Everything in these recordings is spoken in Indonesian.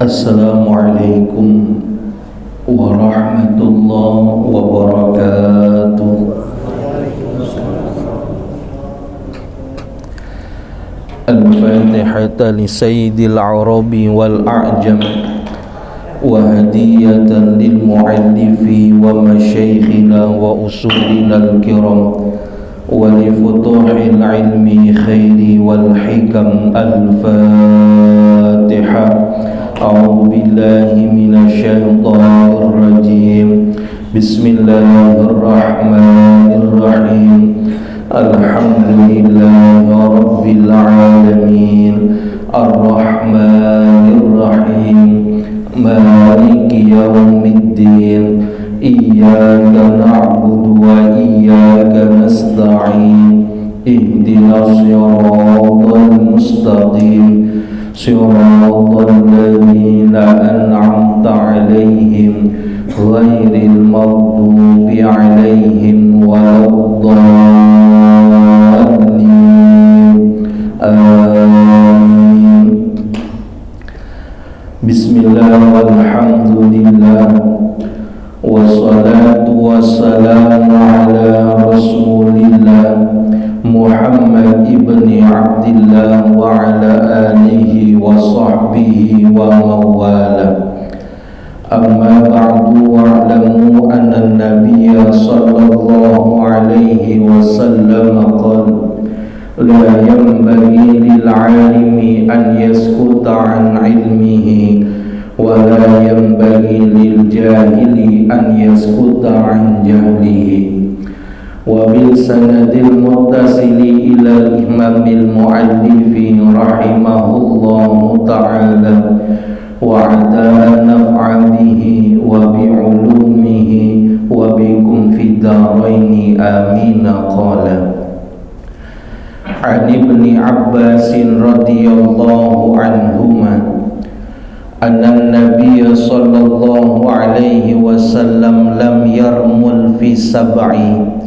Assalamualaikum warahmatullahi wabarakatuh. Al-Fatihata li Sayyidil Arabi wal A'jam wa hadiyatan lil mu'allifi wa masyayikhina wa usulina al-kiram wa li futuhil ilmi khairi wal hikam. Al-Fatiha. A'udzu billahi minasy syaithanir rajim. Bismillahirrahmanirrahim. Alhamdulillahi rabbil alamin. Ar-Rahmanir-Rahim. Maliki yaumiddin. Iyyaka na'budu wa iyyaka nasta'in. Ihdinas siratal mustaqim. Siratal ladzina an'amta 'alaihim ghairil maghdubi 'alaihim waladdallin. Amin. Bismillah walhamdulillah wassalatu wassalamu ala rasulillah Muhammad ibni Abdillah wa ala alihi wa sahbihi wa mawala. Amma ba'du wa'lamu anna an-nabiyya sallallahu alaihi wasallam qala la yanbaghi lil 'alimi an yaskuta 'an 'ilmihi wa la yanbaghi lil jahili an yaskuta 'an jahlihi. Wa bil sanadil muttasili ila al-imamil muallifi rahimahullahu ta'ala wa ata naf'a bihi wa bi ulumihi wa bikum fid daraini amin. Qala an ibni Abbas radhiyallahu anhuma anna an-nabiy sallallahu alaihi wasallam lam yarmul fi sab'i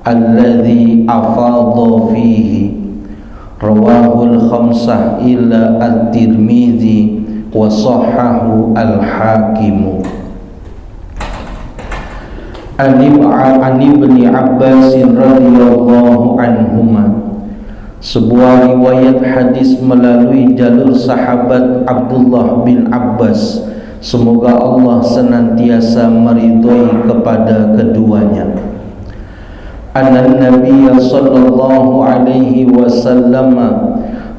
alladhi afadha fihi. Rawahul khamsah illa at-Tirmidzi wa sahhahu al-Hakim. An ibni Abbas radhiyallahu anhuma, sebuah riwayat hadis melalui jalur sahabat Abdullah bin Abbas, semoga Allah senantiasa meridhoi kepada keduanya. Anan Nabiya sallallahu alaihi wasallam,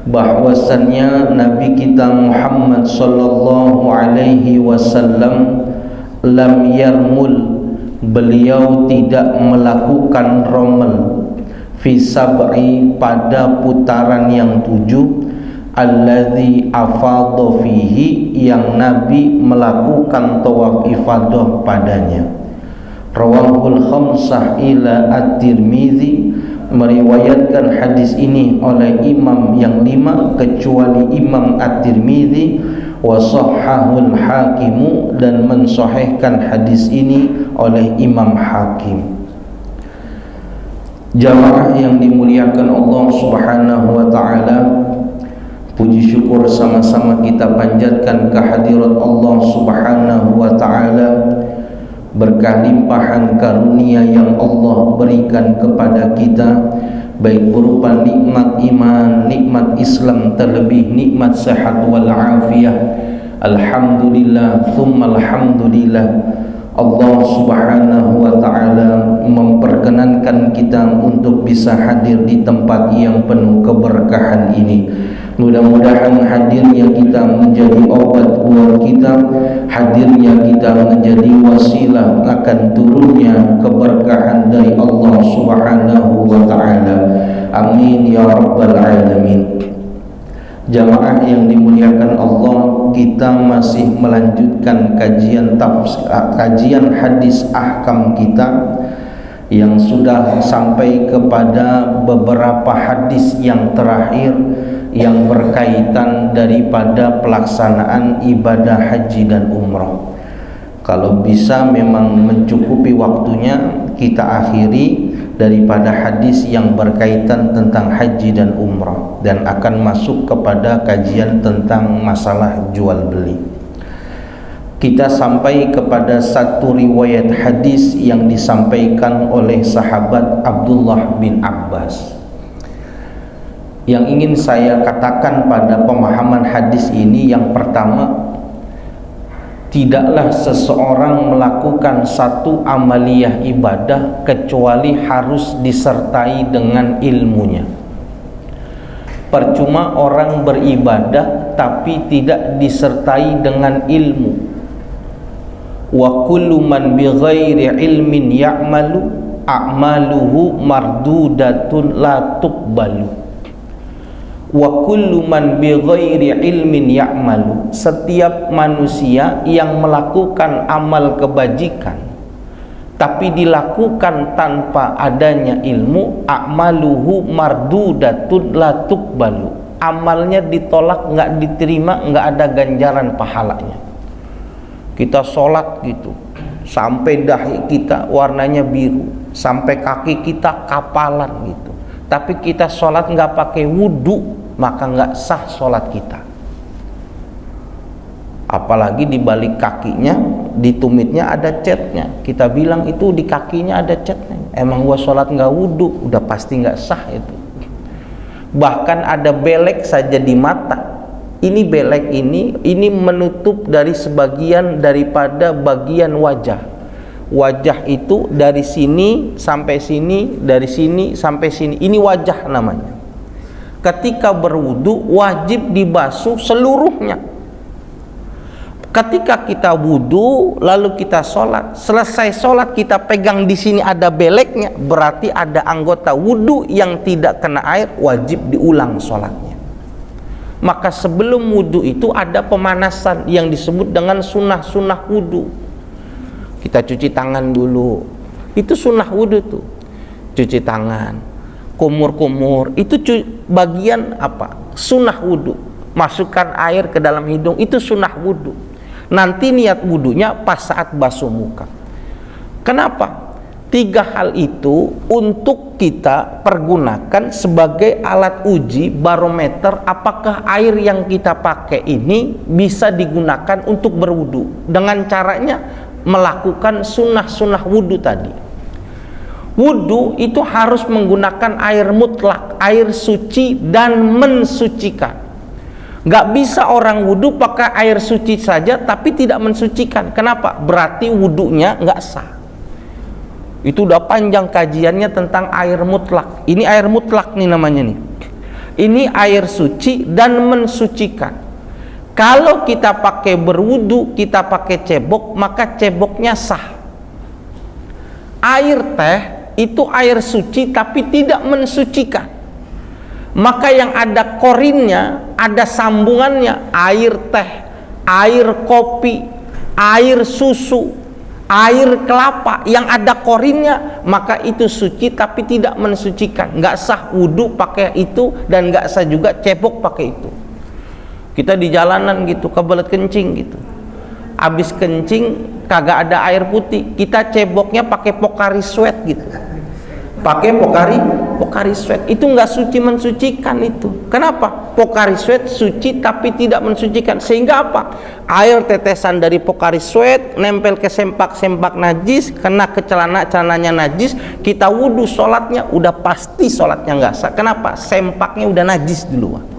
bahwasannya Nabi kita Muhammad sallallahu alaihi wasallam lam yarmul, beliau tidak melakukan romel fi sab'i, pada putaran yang 7, alladzi afadha fihi, yang Nabi melakukan tawaf ifadah padanya. Rawahul khamsah ila at-Tirmidzi, meriwayatkan hadis ini oleh imam yang 5 kecuali Imam At-Tirmidzi, wa sahhahul Hakim, dan mensahihkan hadis ini oleh Imam Hakim. Jamaah yang dimuliakan Allah Subhanahu wa taala, puji syukur sama-sama kita panjatkan kehadirat Allah Subhanahu wa taala. Berkah limpahan karunia yang Allah berikan kepada kita, baik berupa nikmat iman, nikmat Islam, terlebih nikmat sehat wal afiyah. Alhamdulillah, thumma alhamdulillah, Allah Subhanahu wa ta'ala memperkenankan kita untuk bisa hadir di tempat yang penuh keberkahan ini. Mudah-mudahan hadirnya kita menjadi obat buat kita, hadirnya kita menjadi wasilah akan turunnya keberkahan dari Allah Subhanahu wa ta'ala. Amin ya rabbal alamin. Jamaah yang dimuliakan Allah, kita masih melanjutkan kajian hadis ahkam kita yang sudah sampai kepada beberapa hadis yang terakhir yang berkaitan daripada pelaksanaan ibadah haji dan umrah. Kalau bisa memang mencukupi waktunya, kita akhiri daripada hadis yang berkaitan tentang haji dan umrah, dan akan masuk kepada kajian tentang masalah jual beli. kita sampai kepada satu riwayat hadis yang disampaikan oleh sahabat Abdullah bin Abbas. Yang ingin saya katakan pada pemahaman hadis ini, yang pertama, tidaklah seseorang melakukan satu amaliyah ibadah kecuali harus disertai dengan ilmunya. Percuma orang beribadah tapi tidak disertai dengan ilmu. Wa kullu man bighairi ilmin ya'malu a'maluhu mardudatun la tuqbalu. Wa kullu man bighairi ilmin ya'malu, setiap manusia yang melakukan amal kebajikan tapi dilakukan tanpa adanya ilmu, a'maluhu mardudatun la tuqbalu, amalnya ditolak, enggak diterima, enggak ada ganjaran pahalanya. Kita sholat gitu sampai dahi kita warnanya biru, sampai kaki kita kapalan gitu, tapi kita sholat nggak pakai wudhu, maka nggak sah sholat kita. Apalagi di balik kakinya, di tumitnya ada catnya, kita bilang itu di kakinya ada catnya. Emang gua sholat nggak wudhu, udah pasti nggak sah itu. Bahkan ada belek saja di mata. Ini belek ini menutup dari sebagian daripada bagian wajah. Wajah itu dari sini sampai sini, dari sini sampai sini. Ini wajah namanya. Ketika berwudu wajib dibasuh seluruhnya. Ketika kita wudu lalu kita sholat, selesai sholat kita pegang di sini ada beleknya, berarti ada anggota wudu yang tidak kena air, wajib diulang sholatnya. Maka sebelum wudhu itu ada pemanasan yang disebut dengan sunnah wudhu. Kita cuci tangan dulu, itu sunnah wudhu tuh. Cuci tangan, kumur-kumur, itu bagian apa? Sunnah wudhu. Masukkan air ke dalam hidung, itu sunnah wudhu. Nanti niat wudhunya pas saat basuh muka. Kenapa? 3 hal itu untuk kita pergunakan sebagai alat uji barometer apakah air yang kita pakai ini bisa digunakan untuk berwudu, dengan caranya melakukan sunnah wudu tadi. Wudu itu harus menggunakan air mutlak, air suci dan mensucikan. Gak bisa orang wudu pakai air suci saja tapi tidak mensucikan. Kenapa? Berarti wudunya gak sah. Itu udah panjang kajiannya tentang air mutlak. Ini air mutlak nih namanya nih. Ini air suci dan mensucikan. Kalau kita pakai berwudu, kita pakai cebok, maka ceboknya sah. Air teh itu air suci tapi tidak mensucikan. Maka yang ada korinnya, ada sambungannya, air teh, air kopi, air susu, air kelapa yang ada korinnya, maka itu suci tapi tidak mensucikan. Nggak sah wudhu pakai itu dan nggak sah juga cebok pakai itu. Kita di jalanan gitu, kebelet kencing gitu, abis kencing kagak ada air putih, kita ceboknya pakai Pocari Sweat gitu, pakai Pocari Sweat, itu nggak suci mensucikan itu. Kenapa? Pocari Sweat suci tapi tidak mensucikan, sehingga apa? Air tetesan dari Pocari Sweat nempel ke sempak najis, kena ke celananya najis, kita wudhu sholatnya udah pasti sholatnya nggak sah. Kenapa? Sempaknya udah najis duluan.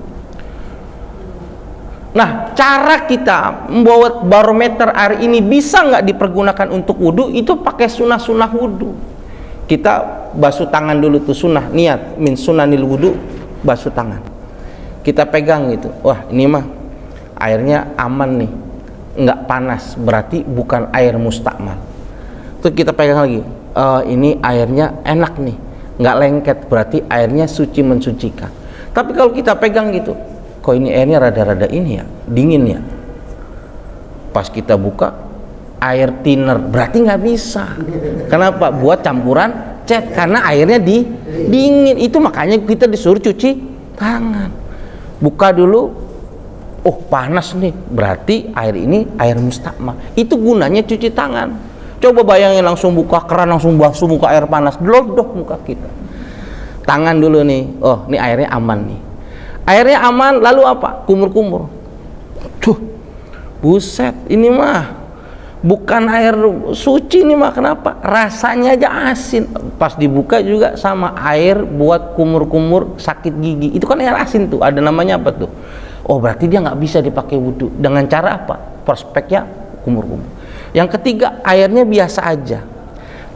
Nah, cara kita membuat barometer air ini bisa nggak dipergunakan untuk wudhu, itu pakai sunnah wudhu. Kita basuh tangan dulu tuh, sunnah, niat min sunanil wudhu, basuh tangan. Kita pegang gitu, wah ini mah airnya aman nih, nggak panas, berarti bukan air mustakmal. Terus kita pegang lagi, ini airnya enak nih, nggak lengket, berarti airnya suci mensucikan. Tapi kalau kita pegang gitu, kok ini airnya rada-rada ini ya, dingin ya, pas kita buka air thinner, berarti nggak bisa. Kenapa? Buat campuran cat, karena airnya dingin. Itu makanya kita disuruh cuci tangan. Buka dulu, oh panas nih, berarti air ini air mustakmal. Itu gunanya cuci tangan. Coba bayangin langsung buka keran, langsung basuh muka air panas, glodok muka kita. Tangan dulu nih, oh ini airnya aman nih. Airnya aman, lalu apa? Kumur-kumur. Tuh, buset, ini mah bukan air suci nih mah. Kenapa? Rasanya aja asin. Pas dibuka juga sama air buat kumur-kumur sakit gigi. Itu kan air asin tuh. Ada namanya apa tuh? Oh, berarti dia nggak bisa dipakai wudhu. Dengan cara apa? Prospeknya kumur-kumur. Yang ketiga, airnya biasa aja.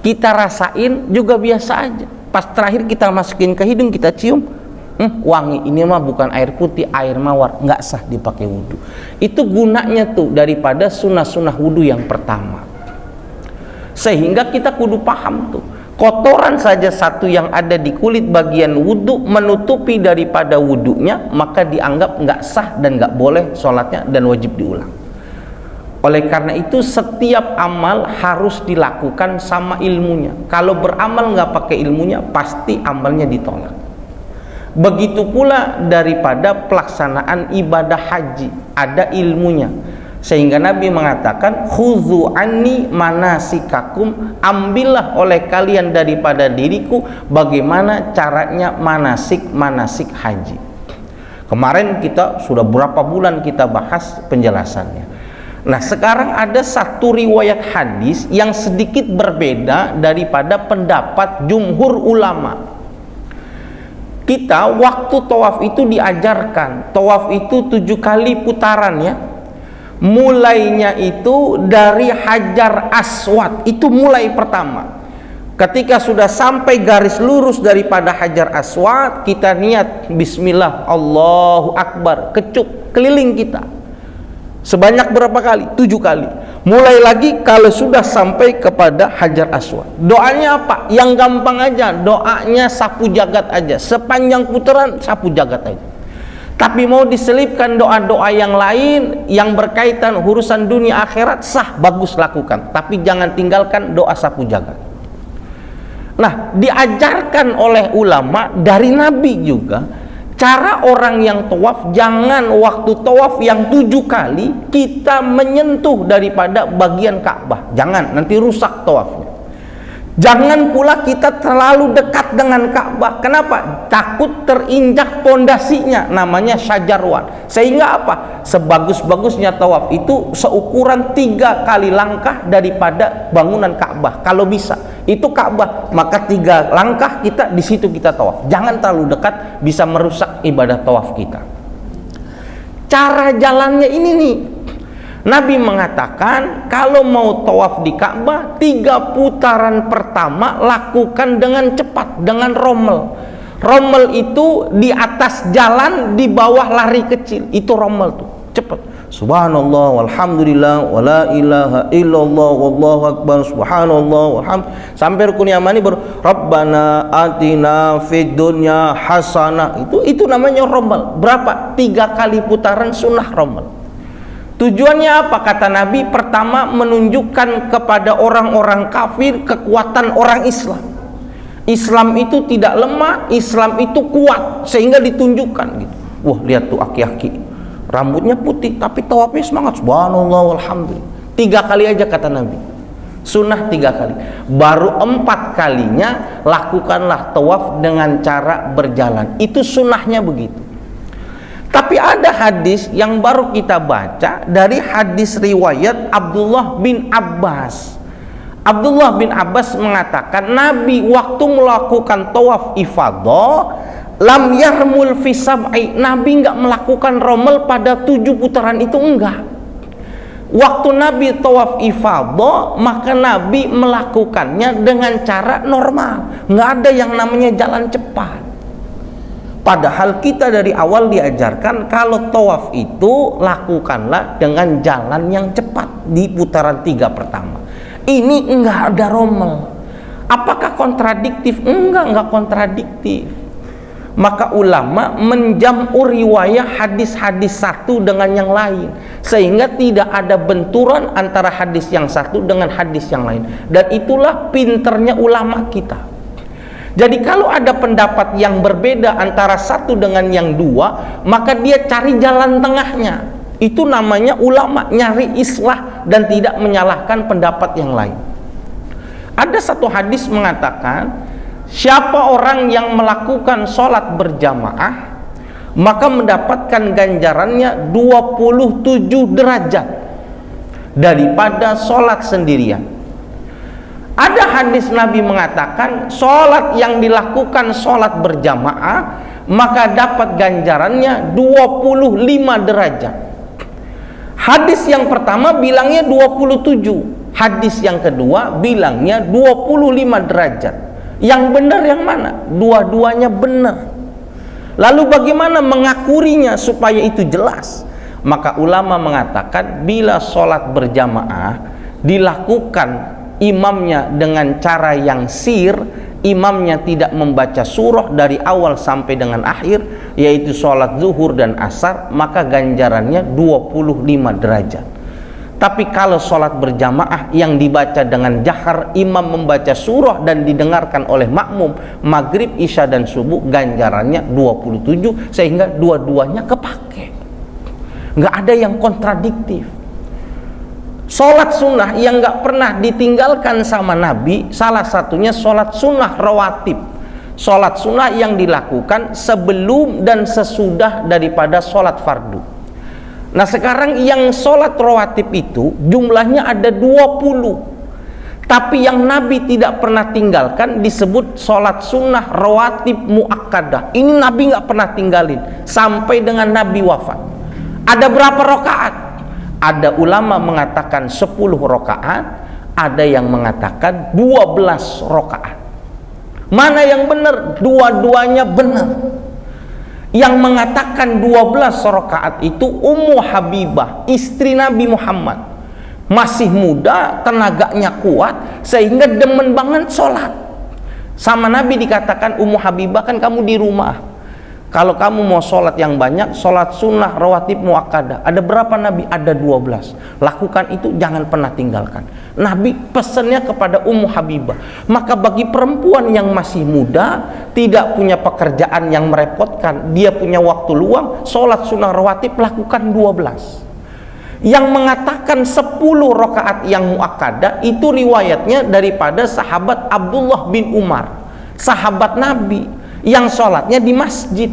Kita rasain juga biasa aja. Pas terakhir kita masukin ke hidung, kita cium, wangi. Ini mah bukan air putih, air mawar, nggak sah dipakai wudhu. Itu gunanya tuh daripada sunnah-sunnah wudhu yang pertama. Sehingga kita kudu paham tuh, kotoran saja satu yang ada di kulit bagian wudhu menutupi daripada wudhunya, maka dianggap nggak sah dan nggak boleh sholatnya dan wajib diulang. Oleh karena itu setiap amal harus dilakukan sama ilmunya. Kalau beramal nggak pakai ilmunya, pasti amalnya ditolak. Begitu pula daripada pelaksanaan ibadah haji, ada ilmunya. Sehingga Nabi mengatakan, khudzu anni manasikakum, ambillah oleh kalian daripada diriku bagaimana caranya manasik haji. Kemarin kita sudah berapa bulan kita bahas penjelasannya. Nah, sekarang ada satu riwayat hadis yang sedikit berbeda daripada pendapat jumhur ulama. Kita waktu tawaf itu diajarkan, tawaf itu 7 kali putaran ya. Mulainya itu dari Hajar Aswad, itu mulai pertama. Ketika sudah sampai garis lurus daripada Hajar Aswad, kita niat bismillah, Allahu Akbar, kecup keliling kita. Sebanyak berapa kali? 7 kali. Mulai lagi kalau sudah sampai kepada Hajar Aswad. Doanya apa? Yang gampang aja. Doanya sapu jagat aja. Sepanjang putaran sapu jagat aja. Tapi mau diselipkan doa-doa yang lain yang berkaitan urusan dunia akhirat, sah, bagus lakukan. Tapi jangan tinggalkan doa sapu jagat. Nah, diajarkan oleh ulama dari Nabi juga, cara orang yang tawaf, jangan waktu tawaf yang 7 kali kita menyentuh daripada bagian Ka'bah. Jangan, nanti rusak tawafnya. Jangan pula kita terlalu dekat dengan Ka'bah. Kenapa? Takut terinjak pondasinya, namanya syajarwan. Sehingga apa? Sebagus-bagusnya tawaf itu seukuran 3 kali langkah daripada bangunan Ka'bah. Kalau bisa, itu Ka'bah, maka 3 langkah kita di situ kita tawaf. Jangan terlalu dekat, bisa merusak ibadah tawaf kita. Cara jalannya ini nih, Nabi mengatakan kalau mau tawaf di Ka'bah, 3 putaran pertama lakukan dengan cepat, dengan rommel. Rommel itu di atas jalan, di bawah lari kecil, itu rommel tuh, cepat. Subhanallah walhamdulillah wala ilaha illallah wallahu akbar subhanallah walhamd, sampai rukun yamani baru Rabbana atina fid dunya hasanah. Itu namanya rommel. Berapa? 3 kali putaran sunnah rommel. Tujuannya apa? Kata Nabi, pertama menunjukkan kepada orang-orang kafir kekuatan orang Islam. Islam itu tidak lemah, Islam itu kuat, sehingga ditunjukkan gitu. Wah, lihat tuh aki-aki, rambutnya putih tapi tawafnya semangat, subhanallah walhamdulillah. 3 kali aja kata Nabi, sunnah 3 kali. Baru 4 kalinya lakukanlah tawaf dengan cara berjalan. Itu sunnahnya begitu. Tapi ada hadis yang baru kita baca dari hadis riwayat Abdullah bin Abbas. Abdullah bin Abbas mengatakan Nabi waktu melakukan tawaf ifadah, lam yarmul fi sab'i, Nabi enggak melakukan rommel pada 7 putaran itu, enggak. Waktu Nabi tawaf ifadah, maka Nabi melakukannya dengan cara normal, enggak ada yang namanya jalan cepat. Padahal kita dari awal diajarkan kalau tawaf itu lakukanlah dengan jalan yang cepat di putaran 3 pertama. Ini enggak ada rommel. Apakah kontradiktif? Enggak kontradiktif. Maka ulama menjam'u riwayah hadis-hadis satu dengan yang lain, sehingga tidak ada benturan antara hadis yang satu dengan hadis yang lain. Dan itulah pinternya ulama kita. Jadi kalau ada pendapat yang berbeda antara satu dengan yang 2, maka dia cari jalan tengahnya. Itu namanya ulama nyari islah dan tidak menyalahkan pendapat yang lain. Ada satu hadis mengatakan, siapa orang yang melakukan sholat berjamaah, maka mendapatkan ganjarannya 27 derajat. daripada sholat sendirian. Ada hadis Nabi mengatakan sholat yang dilakukan sholat berjamaah maka dapat ganjarannya 25 derajat. Hadis yang pertama bilangnya 27, hadis yang kedua bilangnya 25 derajat. Yang benar yang mana? Dua-duanya benar. Lalu bagaimana mengakurinya supaya itu jelas? Maka ulama mengatakan bila sholat berjamaah dilakukan imamnya dengan cara yang sir, imamnya tidak membaca surah dari awal sampai dengan akhir, yaitu sholat zuhur dan asar, maka ganjarannya 25 derajat. Tapi kalau sholat berjamaah yang dibaca dengan jahar, imam membaca surah dan didengarkan oleh makmum, maghrib, isya dan subuh, ganjarannya 27, sehingga dua-duanya kepake. Nggak ada yang kontradiktif. Sholat sunnah yang nggak pernah ditinggalkan sama Nabi, salah satunya sholat sunnah rawatib. Sholat sunnah yang dilakukan sebelum dan sesudah daripada sholat fardu. Nah sekarang yang sholat rawatib itu jumlahnya ada 20, tapi yang Nabi tidak pernah tinggalkan disebut sholat sunnah rawatib muakkadah. Ini Nabi nggak pernah tinggalin sampai dengan Nabi wafat. Ada berapa rakaat? Ada ulama mengatakan 10 rakaat, ada yang mengatakan 12 rakaat. Mana yang benar? Dua-duanya benar. Yang mengatakan 12 rakaat itu Ummu Habibah, istri Nabi Muhammad. Masih muda, tenaganya kuat, sehingga demen banget sholat. Sama Nabi dikatakan, Ummu Habibah, kan kamu di rumah, kalau kamu mau sholat yang banyak, sholat sunnah rawatib muakkadah. Ada berapa Nabi? Ada 12. Lakukan itu, jangan pernah tinggalkan. Nabi pesannya kepada Ummu Habibah. Maka bagi perempuan yang masih muda, tidak punya pekerjaan yang merepotkan, dia punya waktu luang, sholat sunnah rawatib lakukan 12. Yang mengatakan 10 rakaat yang muakkadah itu riwayatnya daripada sahabat Abdullah bin Umar, sahabat Nabi, yang sholatnya di masjid.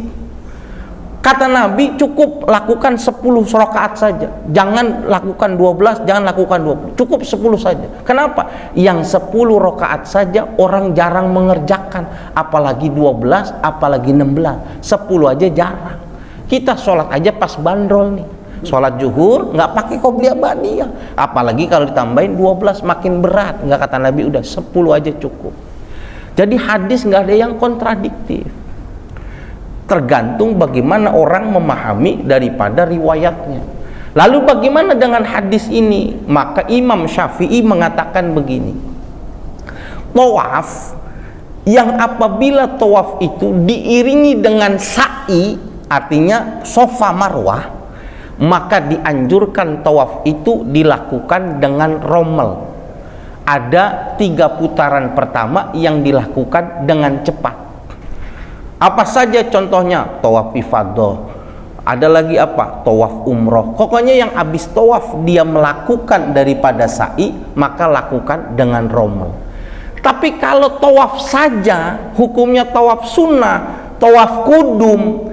Kata Nabi, cukup lakukan 10 rakaat saja, jangan lakukan 12, jangan lakukan 20, cukup 10 saja. Kenapa? Yang 10 rakaat saja orang jarang mengerjakan, apalagi 12, apalagi 16. 10 aja jarang. Kita sholat aja pas bandrol nih, sholat zuhur nggak pakai qobliyah ba'diyah, apalagi kalau ditambahin 12 makin berat. Nggak, kata Nabi, udah 10 aja cukup. Jadi hadis nggak ada yang kontradiktif. Tergantung bagaimana orang memahami daripada riwayatnya. Lalu bagaimana dengan hadis ini? Maka Imam Syafi'i mengatakan begini. Tawaf yang apabila tawaf itu diiringi dengan sa'i, artinya Safa Marwah, maka dianjurkan tawaf itu dilakukan dengan rommel. Ada 3 putaran pertama yang dilakukan dengan cepat. Apa saja contohnya? Tawaf ifadah. Ada lagi apa? Tawaf umroh. Pokoknya yang habis tawaf dia melakukan daripada sa'i, maka lakukan dengan rommel. Tapi kalau tawaf saja, hukumnya tawaf sunnah, tawaf kudum,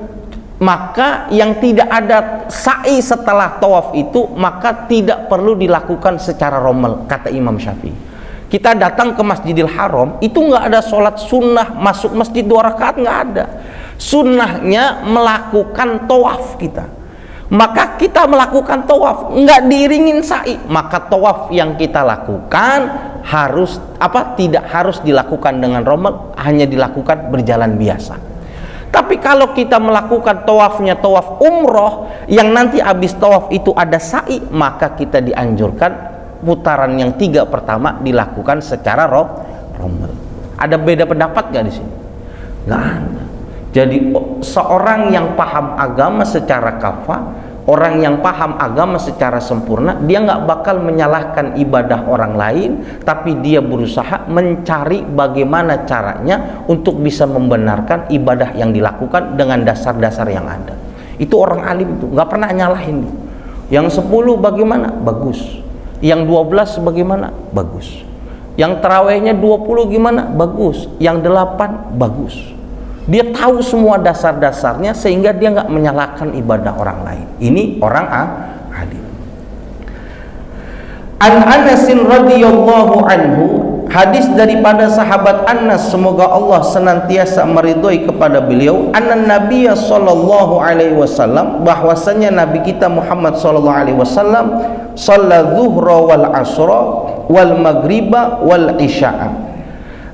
maka yang tidak ada sa'i setelah tawaf itu, maka tidak perlu dilakukan secara rommel, kata Imam Syafi'i. Kita datang ke Masjidil Haram, itu nggak ada sholat sunnah masuk masjid 2 rakaat, nggak ada. Sunnahnya melakukan tawaf kita. Maka kita melakukan tawaf, nggak diiringin sa'i, maka tawaf yang kita lakukan harus tidak harus dilakukan dengan rommel, hanya dilakukan berjalan biasa. Tapi kalau kita melakukan tawafnya tawaf umroh, yang nanti habis tawaf itu ada sa'i, maka kita dianjurkan putaran yang 3 pertama dilakukan secara rommel. Ada beda pendapat gak di sini? Nggak ada. Jadi seorang yang paham agama secara kafah, orang yang paham agama secara sempurna, dia nggak bakal menyalahkan ibadah orang lain, tapi dia berusaha mencari bagaimana caranya untuk bisa membenarkan ibadah yang dilakukan dengan dasar-dasar yang ada. Itu orang alim tuh, nggak pernah nyalahin. Yang 10 bagaimana? Bagus. Yang 12 bagaimana? Bagus. Yang tarawihnya 20 gimana? Bagus. Yang 8 bagus. Dia tahu semua dasar-dasarnya sehingga dia nggak menyalahkan ibadah orang lain. Ini orang alim. An Anasin radhiyallahu anhu, hadis daripada sahabat Anas, semoga Allah senantiasa meridhoi kepada beliau, anna nabiyya sallallahu alaihi wasallam, bahwasanya nabi kita Muhammad sallallahu alaihi wasallam, shalla dzuhra wal asra wal maghriba wal isya'a.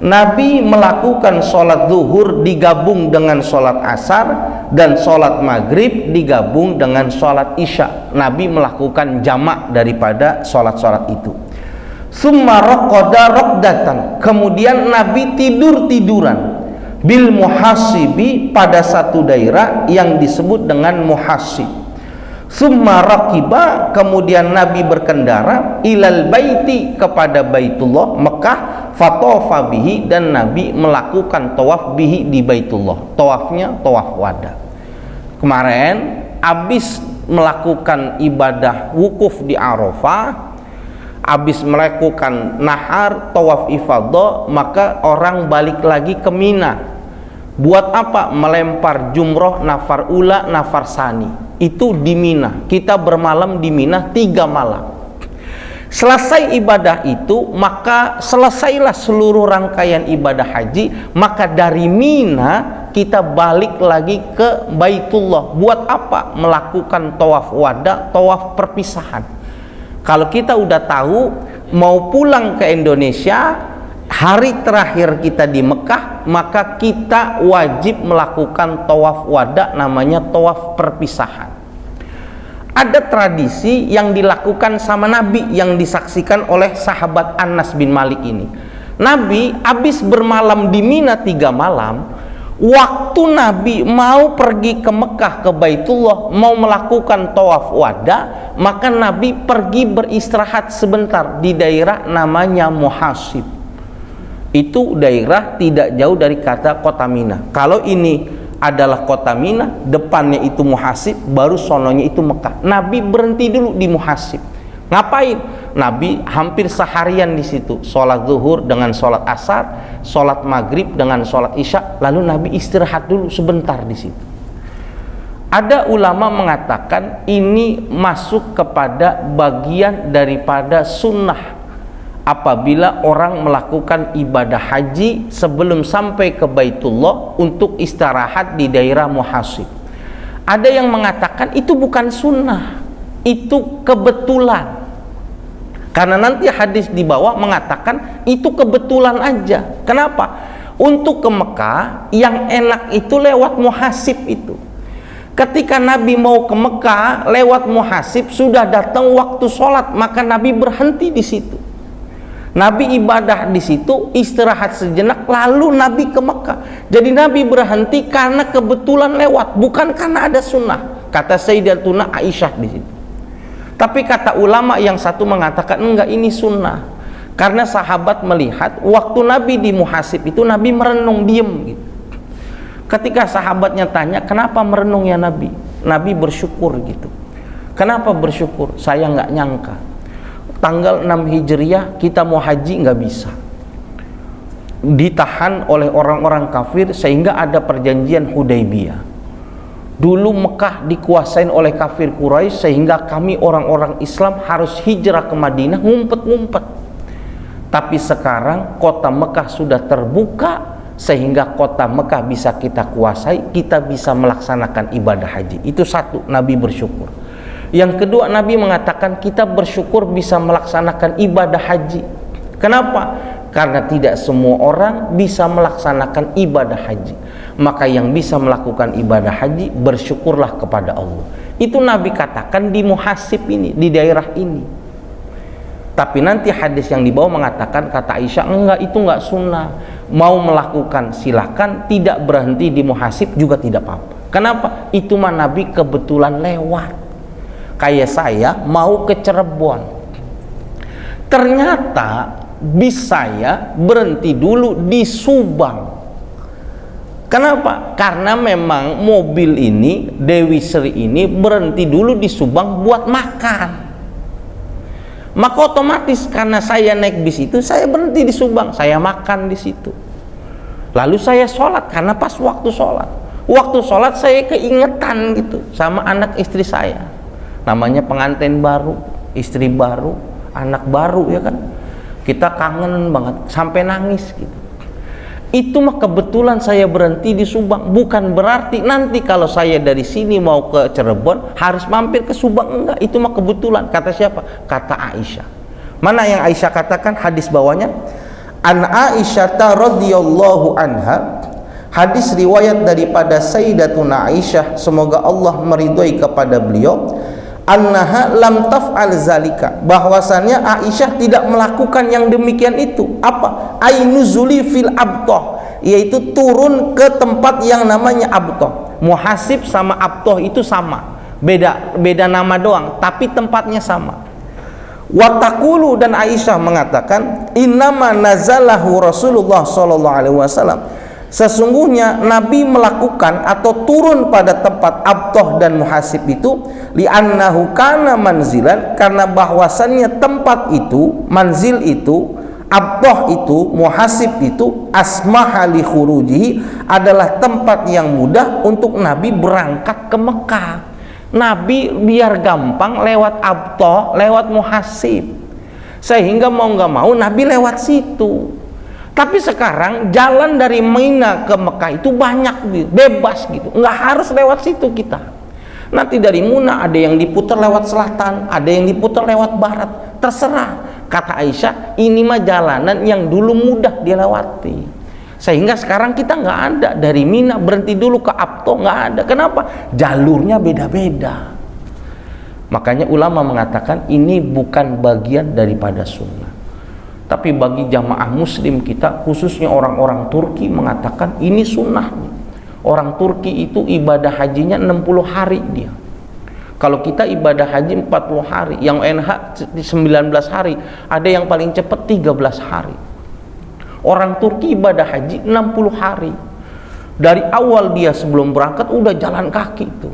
Nabi melakukan sholat zuhur digabung dengan sholat asar, dan sholat maghrib digabung dengan sholat isya. Nabi melakukan jamak daripada sholat-sholat itu. Summa raqada raqdatan, kemudian Nabi tidur-tiduran bil muhasibi, pada satu daerah yang disebut dengan muhasib. Summa raqiba, kemudian Nabi berkendara ilal baiti, kepada Baitullah Mekah, fatofa bihi, dan Nabi melakukan tawaf bihi di Baitullah. Tawafnya tawaf wada. Kemarin habis melakukan ibadah wukuf di Arafah, habis melakukan nahar tawaf ifadah, maka orang balik lagi ke Mina. Buat apa? Melempar jumroh nafar ula nafar sani. Itu di Mina. Kita bermalam di Mina 3 malam. Selesai ibadah itu, maka selesailah seluruh rangkaian ibadah haji. Maka dari Mina kita balik lagi ke Baitullah. Buat apa? Melakukan tawaf wada, tawaf perpisahan. Kalau kita udah tahu mau pulang ke Indonesia, hari terakhir kita di Mekah, maka kita wajib melakukan tawaf wada, namanya tawaf perpisahan. Ada tradisi yang dilakukan sama Nabi yang disaksikan oleh sahabat Anas bin Malik ini. Nabi habis bermalam di Mina 3 malam, waktu Nabi mau pergi ke Mekah, ke Baitullah, mau melakukan tawaf wada, maka Nabi pergi beristirahat sebentar di daerah namanya Muhasib. Itu daerah tidak jauh dari kata kota Mina. Kalau ini adalah kota Mina, depannya itu Muhasib, baru sononya itu Mekah. Nabi berhenti dulu di Muhasib. Ngapain? Nabi hampir seharian di situ, sholat zuhur dengan sholat asar, sholat maghrib dengan sholat isya, lalu Nabi istirahat dulu sebentar di situ. Ada ulama mengatakan ini masuk kepada bagian daripada sunnah apabila orang melakukan ibadah haji sebelum sampai ke Baitullah untuk istirahat di daerah Muhasib. Ada yang mengatakan itu bukan sunnah, itu kebetulan. Karena nanti hadis di bawah mengatakan itu kebetulan aja. Kenapa? Untuk ke Mekah yang enak itu lewat Muhasib itu. Ketika Nabi mau ke Mekah lewat Muhasib, sudah datang waktu sholat, maka Nabi berhenti di situ. Nabi ibadah di situ, istirahat sejenak, lalu Nabi ke Mekah. Jadi Nabi berhenti karena kebetulan lewat, bukan karena ada sunnah. Kata Sayyidatuna Aisyah di situ. Tapi kata ulama yang satu mengatakan enggak, ini sunnah. Karena sahabat melihat waktu Nabi di Muhasib itu Nabi merenung, diem gitu. Ketika sahabatnya tanya, kenapa merenung ya Nabi? Nabi bersyukur gitu. Kenapa bersyukur? Saya nggak nyangka tanggal 6 Hijriah kita mau haji nggak bisa, ditahan oleh orang-orang kafir sehingga ada perjanjian Hudaybiyah. Dulu Mekah dikuasain oleh kafir Quraisy sehingga kami orang-orang Islam harus hijrah ke Madinah, ngumpet-ngumpet. Tapi sekarang kota Mekah sudah terbuka sehingga kota Mekah bisa kita kuasai, kita bisa melaksanakan ibadah haji. Itu satu, Nabi bersyukur. Yang kedua, Nabi mengatakan kita bersyukur bisa melaksanakan ibadah haji. Kenapa? Karena tidak semua orang bisa melaksanakan ibadah haji. Maka yang bisa melakukan ibadah haji, bersyukurlah kepada Allah. Itu Nabi katakan di Muhasib ini, di daerah ini. Tapi nanti hadis yang dibawa mengatakan, kata Aisyah, enggak, itu enggak sunnah. Mau melakukan silakan, tidak berhenti di Muhasib juga tidak apa-apa. Kenapa? Itu mah Nabi kebetulan lewat. Kayak saya mau ke Cirebon, ternyata bis saya berhenti dulu di Subang. Kenapa? Karena memang mobil ini, Dewi Sri ini berhenti dulu di Subang buat makan. Maka otomatis karena saya naik bis itu, saya berhenti di Subang, saya makan di situ. Lalu saya sholat, karena pas waktu sholat. Waktu sholat saya keingetan gitu sama anak istri saya. Namanya pengantin baru, istri baru, anak baru ya kan, kita kangen banget sampai nangis gitu. Itu mah kebetulan saya berhenti di Subang, bukan berarti nanti kalau saya dari sini mau ke Cirebon harus mampir ke Subang, enggak. Itu mah kebetulan. Kata siapa? Kata Aisyah. Mana yang Aisyah katakan hadis bawahnya? An Aisyah radhiyallahu anha, hadis riwayat daripada Sayyidatuna Aisyah, semoga Allah meridhoi kepada beliau, annaha lam taf'al zalika, bahwasannya Aisyah tidak melakukan yang demikian itu. Apa? Ainuzuli fil abtoh, yaitu turun ke tempat yang namanya abtoh. Muhasib sama abtoh itu sama, beda nama doang, tapi tempatnya sama. Watakulu, dan Aisyah mengatakan, innama nazalahu Rasulullah sallallahu alaihi wasallam, sesungguhnya Nabi melakukan atau turun pada tempat abtoh dan muhasib itu li'annahu kana manzilan, karena bahwasannya tempat itu, manzil itu, abtoh itu, muhasib itu, asmaha li khurujihi, adalah tempat yang mudah untuk Nabi berangkat ke Mekah. Nabi biar gampang lewat abtoh, lewat muhasib, sehingga mau nggak mau Nabi lewat situ. Tapi sekarang jalan dari Mina ke Mekah itu banyak, bebas gitu, nggak harus lewat situ kita. Nanti dari Muna ada yang diputar lewat selatan, ada yang diputar lewat barat, terserah. Kata Aisyah, ini mah jalanan yang dulu mudah dilewati, sehingga sekarang kita nggak ada dari Mina berhenti dulu ke Abtoh, nggak ada. Kenapa? Jalurnya beda-beda. Makanya ulama mengatakan ini bukan bagian daripada sunnah. Tapi bagi jamaah muslim kita, khususnya orang-orang Turki, mengatakan ini sunnah. Orang Turki itu ibadah hajinya 60 hari dia. Kalau kita ibadah haji 40 hari, yang NH 19 hari, ada yang paling cepat 13 hari. Orang Turki ibadah haji 60 hari. Dari awal dia sebelum berangkat udah jalan kaki itu.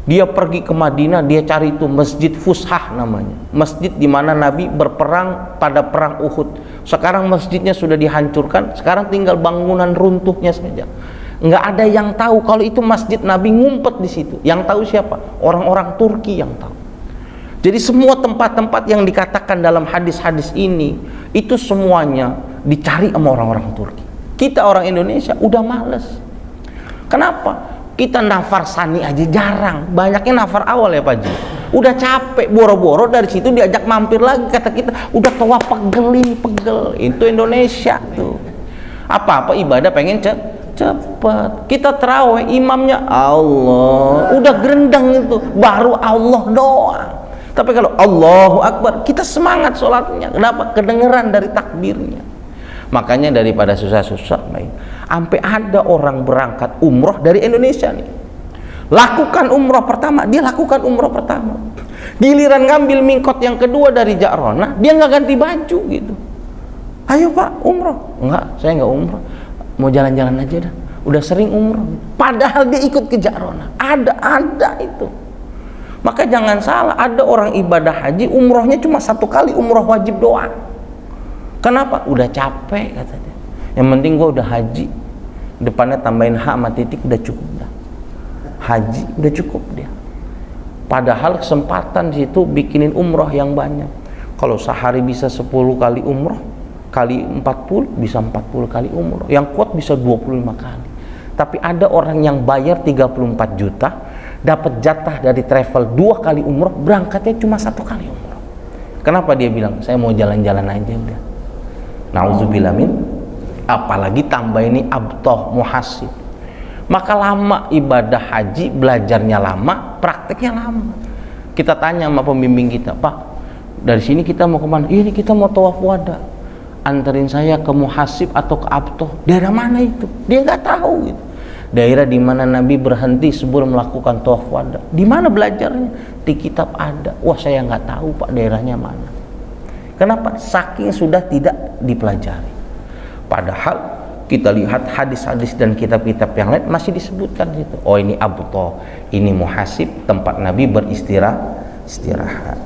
Dia pergi ke Madinah, dia cari itu Masjid Fushah namanya, masjid di mana Nabi berperang pada perang Uhud. Sekarang masjidnya sudah dihancurkan, sekarang tinggal bangunan runtuhnya saja. Nggak ada yang tahu kalau itu masjid Nabi, ngumpet di situ. Yang tahu siapa? Orang-orang Turki yang tahu. Jadi semua tempat-tempat yang dikatakan dalam hadis-hadis ini itu semuanya dicari sama orang-orang Turki. Kita orang Indonesia udah males. Kenapa? Kita nafar sani aja jarang, banyaknya nafar awal ya Pak Ji. Udah capek, boro-boro dari situ diajak mampir lagi, kata kita udah tua pegel ini pegel. Itu Indonesia tuh. Apa-apa ibadah pengen cepet. Kita terawih imamnya Allah, udah gerendang itu, baru Allah doang. Tapi kalau Allahu Akbar, kita semangat sholatnya. Kenapa? Kedengeran dari takbirnya. Makanya daripada susah-susah main, sampai ada orang berangkat umroh dari Indonesia nih, lakukan umroh pertama, dia lakukan umroh pertama, giliran ngambil mingkot yang kedua dari Ja'ronah, dia nggak ganti baju gitu. Ayo Pak umroh, enggak, saya nggak umroh, mau jalan-jalan aja dah, udah sering umroh. Padahal dia ikut ke Ja'ronah, ada itu. Maka jangan salah, ada orang ibadah haji umrohnya cuma 1 kali, umroh wajib doang. Kenapa? Udah capek katanya. Yang penting gua udah haji, depannya tambahin H sama titik udah cukup dah. Haji udah cukup dia. Padahal kesempatan di situ bikinin umroh yang banyak. Kalau sehari bisa 10 kali umroh, kali 40 bisa 40 kali umroh. Yang kuat bisa 25 kali. Tapi ada orang yang bayar 34 juta, dapat jatah dari travel 2 kali umroh, berangkatnya cuma 1 kali umroh. Kenapa dia bilang? Saya mau jalan-jalan aja udah. Nauzubillah min, apalagi tambah ini abtoh muhasib. Maka lama ibadah haji, belajarnya lama, prakteknya lama. Kita tanya sama pembimbing kita, Pak, dari sini kita mau kemana? Ini kita mau tawaf wada, anterin saya ke muhasib atau ke abtoh. Daerah mana itu? Dia nggak tahu gitu. Daerah di mana Nabi berhenti sebelum melakukan tawaf wada. Di mana belajarnya? Di kitab ada. Wah, saya nggak tahu Pak daerahnya mana. Kenapa? Saking sudah tidak dipelajari. Padahal kita lihat hadis-hadis dan kitab-kitab yang lain masih disebutkan gitu. Oh ini abtoh, ini muhasib, tempat Nabi beristirahat.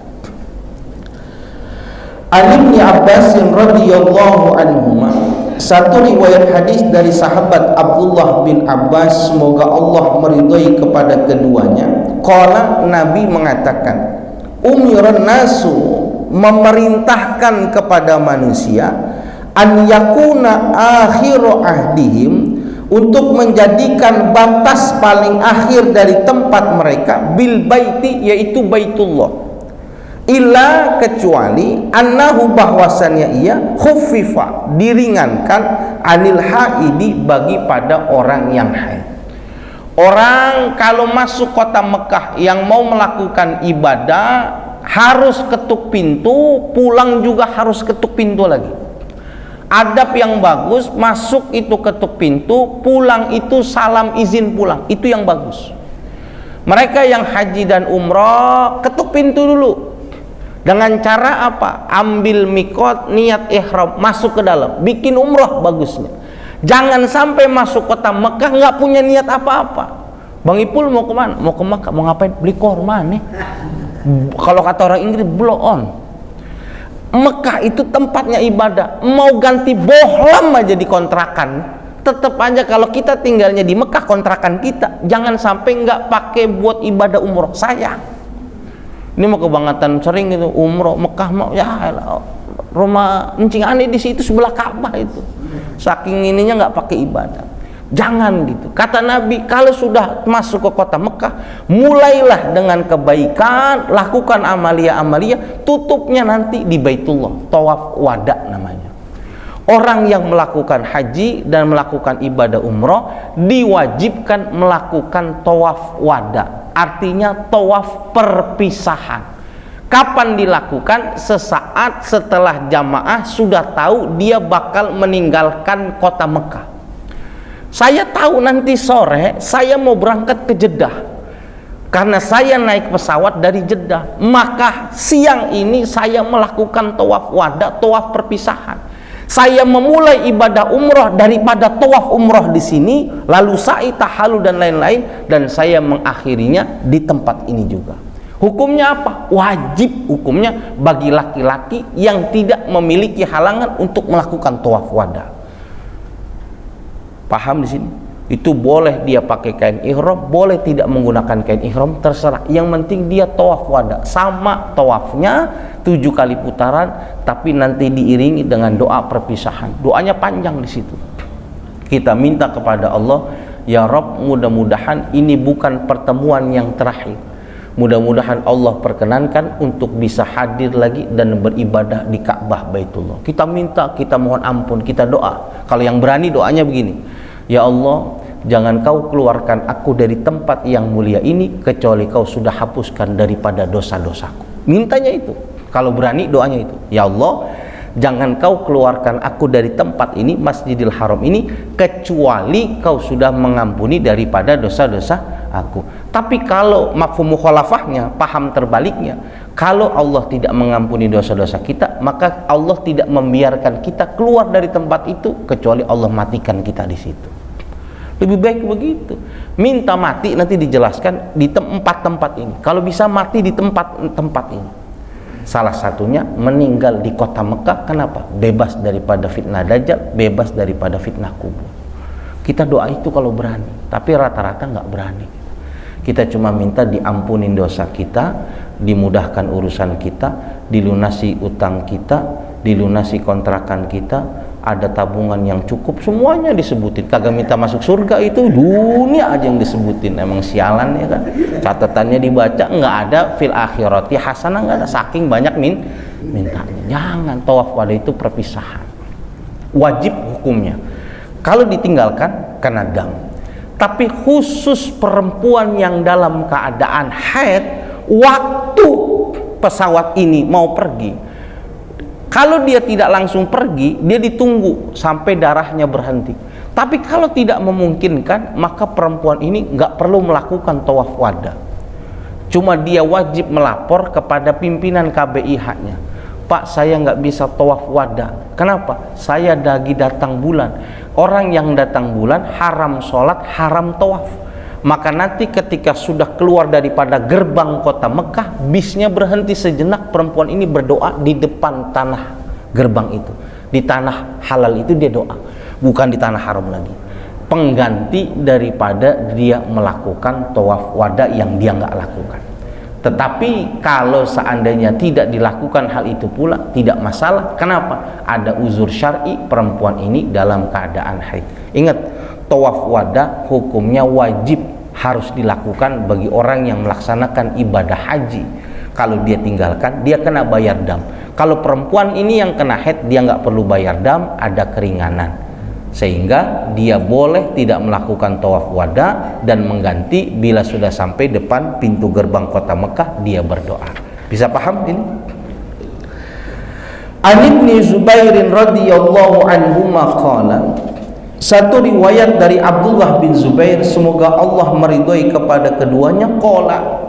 An Ibnu Abbas radhiyallahu anhuma, satu riwayat hadis dari sahabat Abdullah bin Abbas, semoga Allah meridhoi kepada keduanya. Qala, Nabi mengatakan, umiran nasu memerintahkan kepada manusia an yakuna akhiru ahdihim, untuk menjadikan batas paling akhir dari tempat mereka, bil baiti, yaitu Baitullah, illa, kecuali annahu, bahwasannya ia khuffifa, diringankan, anil haidi, bagi pada orang yang haid. Orang kalau masuk kota Mekah yang mau melakukan ibadah harus ketuk pintu, pulang juga harus ketuk pintu lagi. Adab yang bagus, masuk itu ketuk pintu, pulang itu salam izin pulang, itu yang bagus. Mereka yang haji dan umroh ketuk pintu dulu. Dengan cara apa? Ambil mikot, niat ihram, masuk ke dalam, bikin umroh bagusnya. Jangan sampai masuk kota Mekah nggak punya niat apa-apa. Bang Ipul mau kemana? Mau ke Mekah, mau ngapain? Beli korma nih. Kalau kata orang Inggris, blow on. Mekah itu tempatnya ibadah. Mau ganti bohlam aja di kontrakan, tetap aja kalau kita tinggalnya di Mekah, kontrakan kita, jangan sampai nggak pakai buat ibadah umroh. Sayang. Ini mau kebangetan sering itu umroh Mekah, mau ya rumah encing aneh di situ sebelah Ka'bah itu. Saking ininya nggak pakai ibadah. Jangan gitu. Kata Nabi, kalau sudah masuk ke kota Mekah, mulailah dengan kebaikan, lakukan amalia-amalia, tutupnya nanti di Baitullah, tawaf wada namanya. Orang yang melakukan haji dan melakukan ibadah umroh diwajibkan melakukan tawaf wada, artinya tawaf perpisahan. Kapan dilakukan? Sesaat setelah jamaah sudah tahu dia bakal meninggalkan kota Mekah. Saya tahu nanti sore saya mau berangkat ke Jeddah, karena saya naik pesawat dari Jeddah, maka siang ini saya melakukan tawaf wada, tawaf perpisahan. Saya memulai ibadah umroh daripada tawaf umroh di sini, lalu sa'i, tahalul dan lain-lain, dan saya mengakhirinya di tempat ini juga. Hukumnya apa? Wajib hukumnya bagi laki-laki yang tidak memiliki halangan untuk melakukan tawaf wada. Paham di sini? Itu boleh dia pakai kain ihram, boleh tidak menggunakan kain ihram, terserah. Yang penting dia tawaf wada, sama tawafnya 7 kali putaran, tapi nanti diiringi dengan doa perpisahan. Doanya panjang di situ. Kita minta kepada Allah, ya Rabb, mudah-mudahan ini bukan pertemuan yang terakhir. Mudah-mudahan Allah perkenankan untuk bisa hadir lagi dan beribadah di Ka'bah Baitullah. Kita minta, kita mohon ampun, kita doa. Kalau yang berani doanya begini, ya Allah, jangan kau keluarkan aku dari tempat yang mulia ini kecuali kau sudah hapuskan daripada dosa-dosaku. Mintanya itu. Kalau berani doanya itu, ya Allah, jangan kau keluarkan aku dari tempat ini, Masjidil Haram ini, kecuali kau sudah mengampuni daripada dosa-dosa aku. Tapi kalau mafhum mukhalafahnya, paham terbaliknya, kalau Allah tidak mengampuni dosa-dosa kita, maka Allah tidak membiarkan kita keluar dari tempat itu kecuali Allah matikan kita di situ. Lebih baik begitu. Minta mati, nanti dijelaskan di tempat ini. Kalau bisa mati di tempat ini. Salah satunya meninggal di kota Mekah. Kenapa? Bebas daripada fitnah Dajjal, bebas daripada fitnah kubur. Kita doa itu kalau berani, tapi rata-rata nggak berani. Kita cuma minta diampunin dosa kita, dimudahkan urusan kita, dilunasi utang kita, dilunasi kontrakan kita, ada tabungan yang cukup, semuanya disebutin. Kagak minta masuk surga, itu dunia aja yang disebutin. Emang sialan ya kan. Catatannya dibaca, nggak ada fil akhirati hasanah, nggak ada, saking banyak mintanya. Jangan, tawaf wada itu perpisahan. Wajib hukumnya. Kalau ditinggalkan kena dam. Tapi khusus perempuan yang dalam keadaan haid, waktu pesawat ini mau pergi, kalau dia tidak langsung pergi, dia ditunggu sampai darahnya berhenti. Tapi kalau tidak memungkinkan, maka perempuan ini nggak perlu melakukan tawaf wada. Cuma dia wajib melapor kepada pimpinan KBIH-nya. Pak, saya nggak bisa tawaf wada. Kenapa? Saya lagi datang bulan. Orang yang datang bulan haram sholat, haram tawaf. Maka nanti ketika sudah keluar daripada gerbang kota Mekah, bisnya berhenti sejenak, perempuan ini berdoa di depan tanah gerbang itu. Di tanah halal itu dia doa, bukan di tanah haram lagi. Pengganti daripada dia melakukan tawaf wada yang dia nggak lakukan. Tetapi kalau seandainya tidak dilakukan hal itu pula, tidak masalah. Kenapa? Ada uzur syar'i perempuan ini dalam keadaan haid. Ingat, tawaf wada hukumnya wajib, harus dilakukan bagi orang yang melaksanakan ibadah haji. Kalau dia tinggalkan, dia kena bayar dam. Kalau perempuan ini yang kena haid, dia nggak perlu bayar dam, ada keringanan. Sehingga dia boleh tidak melakukan tawaf wada dan mengganti bila sudah sampai depan pintu gerbang kota Mekah, dia berdoa. Bisa paham ini? An Ibnu Zubairin radhiyallahu anhu qala, satu riwayat dari Abdullah bin Zubair, semoga Allah meridhai kepada keduanya, qala,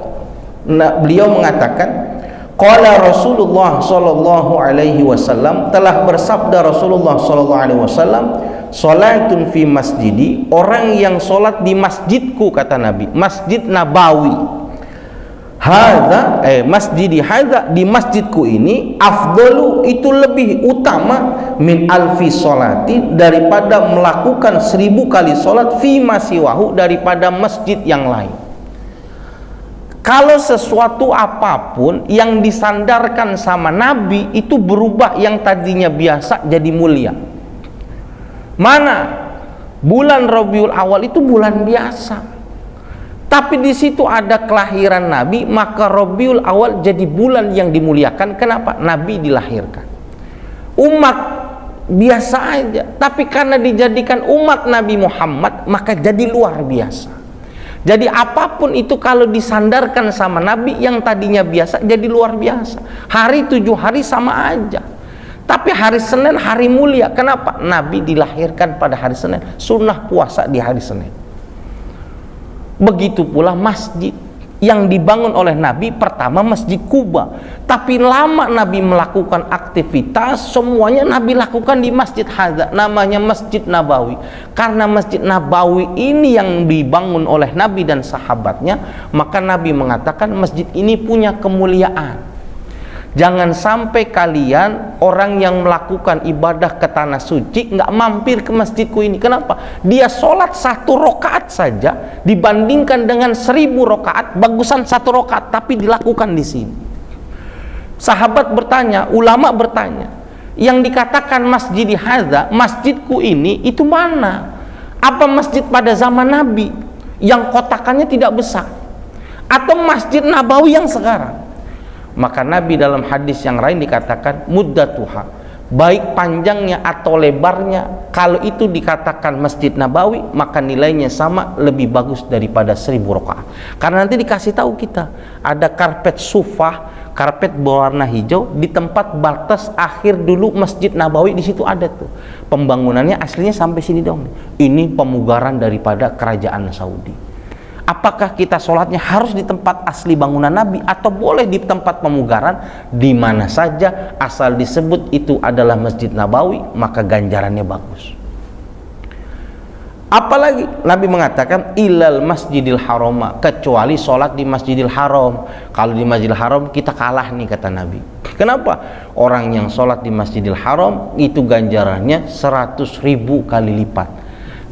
beliau mengatakan, qala Rasulullah sallallahu alaihi wasallam, telah bersabda Rasulullah sallallahu alaihi wasallam, salatun fi masjidi, orang yang salat di masjidku, kata Nabi, Masjid Nabawi, hadza masjidi hadza, di masjidku ini, afdalu, itu lebih utama, min alfi salati, daripada melakukan 1000 kali salat, fi masiwahu, daripada masjid yang lain. Kalau sesuatu apapun yang disandarkan sama Nabi itu berubah, yang tadinya biasa jadi mulia. Mana? Bulan Rabiul Awal itu bulan biasa. Tapi di situ ada kelahiran Nabi, maka Rabiul Awal jadi bulan yang dimuliakan. Kenapa? Nabi dilahirkan. Umat biasa aja, tapi karena dijadikan umat Nabi Muhammad, maka jadi luar biasa. Jadi apapun itu kalau disandarkan sama Nabi, yang tadinya biasa jadi luar biasa. Hari 7 hari sama aja. Tapi hari Senin hari mulia. Kenapa? Nabi dilahirkan pada hari Senin. Sunnah puasa di hari Senin. Begitu pula masjid yang dibangun oleh Nabi, pertama Masjid Kuba. Tapi lama Nabi melakukan aktivitas, semuanya Nabi lakukan di Masjid Hadza, namanya Masjid Nabawi. Karena Masjid Nabawi ini yang dibangun oleh Nabi dan sahabatnya, maka Nabi mengatakan masjid ini punya kemuliaan. Jangan sampai kalian orang yang melakukan ibadah ke tanah suci nggak mampir ke masjidku ini. Kenapa? Dia sholat 1 rakaat saja dibandingkan dengan 1000 rakaat, bagusan 1 rakaat, tapi dilakukan di sini. Sahabat bertanya, ulama bertanya, yang dikatakan masjid hadza, masjidku ini, itu mana? Apa masjid pada zaman Nabi yang kotakannya tidak besar, atau Masjid Nabawi yang sekarang? Maka Nabi dalam hadis yang lain dikatakan muddatuha, baik panjangnya atau lebarnya, kalau itu dikatakan Masjid Nabawi, maka nilainya sama, lebih bagus daripada 1000 rakaat. Karena nanti dikasih tahu kita ada karpet sufah, karpet berwarna hijau di tempat batas akhir dulu Masjid Nabawi, di situ ada tuh. Pembangunannya aslinya sampai sini dong. Ini pemugaran daripada kerajaan Saudi. Apakah kita sholatnya harus di tempat asli bangunan Nabi atau boleh di tempat pemugaran? Di mana saja asal disebut itu adalah Masjid Nabawi, maka ganjarannya bagus. Apalagi Nabi mengatakan ilal Masjidil Haram, kecuali sholat di Masjidil Haram. Kalau di Masjidil Haram kita kalah nih, kata Nabi. Kenapa? Orang yang sholat di Masjidil Haram itu ganjarannya 100.000 kali lipat.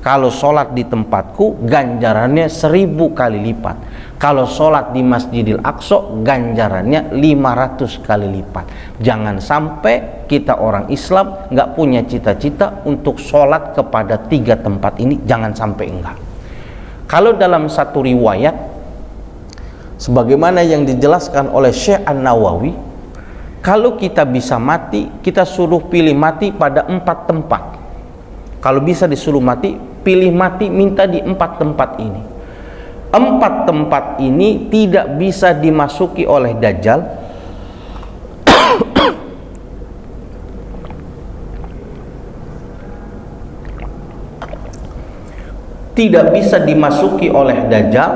Kalau sholat di tempatku ganjarannya 1000 kali lipat. Kalau sholat di Masjidil Aqsa ganjarannya 500 kali lipat. Jangan sampai kita orang Islam nggak punya cita-cita untuk sholat kepada 3 tempat ini. Jangan sampai enggak. Kalau dalam satu riwayat, sebagaimana yang dijelaskan oleh Syekh An-Nawawi, kalau kita bisa mati, kita suruh pilih mati pada 4 tempat. Kalau bisa disuruh mati, pilih mati, minta di 4 tempat ini. 4 tempat ini tidak bisa dimasuki oleh Dajjal. Tidak bisa dimasuki oleh Dajjal,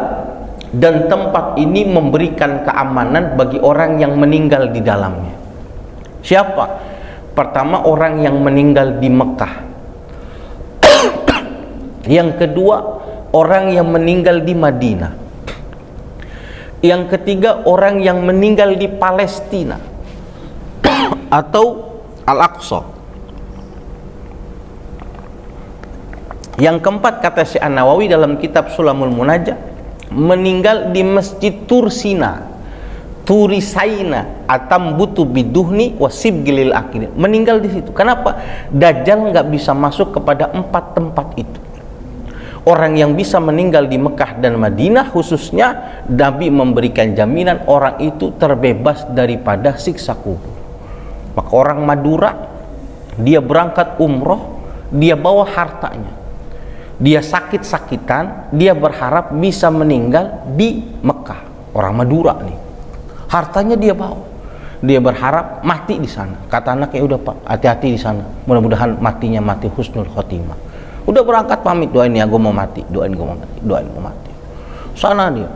dan tempat ini memberikan keamanan bagi orang yang meninggal di dalamnya. Siapa? Pertama, orang yang meninggal di Mekah. Yang kedua, orang yang meninggal di Madinah. Yang ketiga, orang yang meninggal di Palestina atau Al-Aqsa. Yang keempat, kata Syekh An-Nawawi dalam kitab Sulamul Munajat, meninggal di Masjid Tursina. turisaina atam butu biduhni wasibgilil akhir, meninggal di situ. Kenapa? Dajjal nggak bisa masuk kepada 4 tempat itu. Orang yang bisa meninggal di Mekah dan Madinah khususnya, Nabi memberikan jaminan orang itu terbebas daripada siksa kubur. Maka orang Madura, dia berangkat umroh, dia bawa hartanya, dia sakit-sakitan, dia berharap bisa meninggal di Mekah. Orang Madura nih, hartanya dia bawa, dia berharap mati di sana. Kata anaknya, udah Pak, hati-hati di sana, mudah-mudahan matinya mati husnul khotimah. Udah berangkat pamit, doain ya gue mau mati, doain gue mau mati, doain gue mati. Sana dia,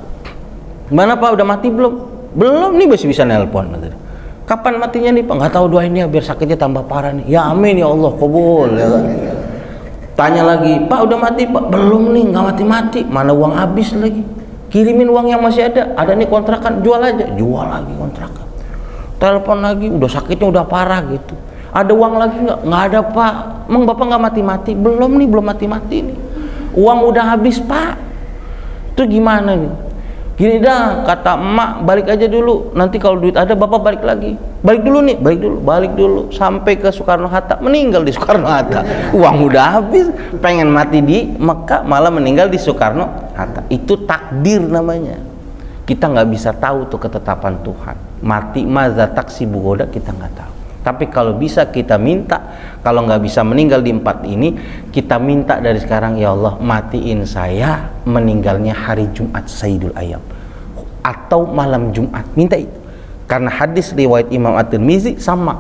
mana Pak, udah mati belum? Belum nih, masih bisa nelpon. Kapan matinya nih Pak? Nggak tahu, doain ya biar sakitnya tambah parah nih. Ya amin ya Allah, kabul ya kan? Tanya lagi, Pak udah mati Pak? Belum nih, nggak mati-mati. Mana uang habis lagi? Kirimin uang yang masih ada nih kontrakan, jual aja. Jual lagi kontrakan. Telepon lagi, udah sakitnya udah parah gitu. Ada uang lagi nggak? Nggak ada Pak. Emang Bapak nggak mati-mati? Belum nih, belum mati-mati nih. Uang udah habis Pak. Itu gimana nih? Gini dah, kata emak, balik aja dulu. Nanti kalau duit ada Bapak balik lagi. Balik dulu nih, balik dulu. Sampai ke Soekarno-Hatta, meninggal di Soekarno-Hatta. Uang udah habis, pengen mati di Mekah, malah meninggal di Soekarno-Hatta. Itu takdir namanya. Kita nggak bisa tahu tuh ketetapan Tuhan. Mati maza taksi bugoda, kita nggak tahu. Tapi kalau bisa kita minta, kalau nggak bisa meninggal di 4 ini, kita minta dari sekarang, ya Allah matiin saya meninggalnya hari Jumat Sayyidul Ayyam atau malam Jumat. Minta itu. Karena hadis riwayat Imam At-Tirmizi sama,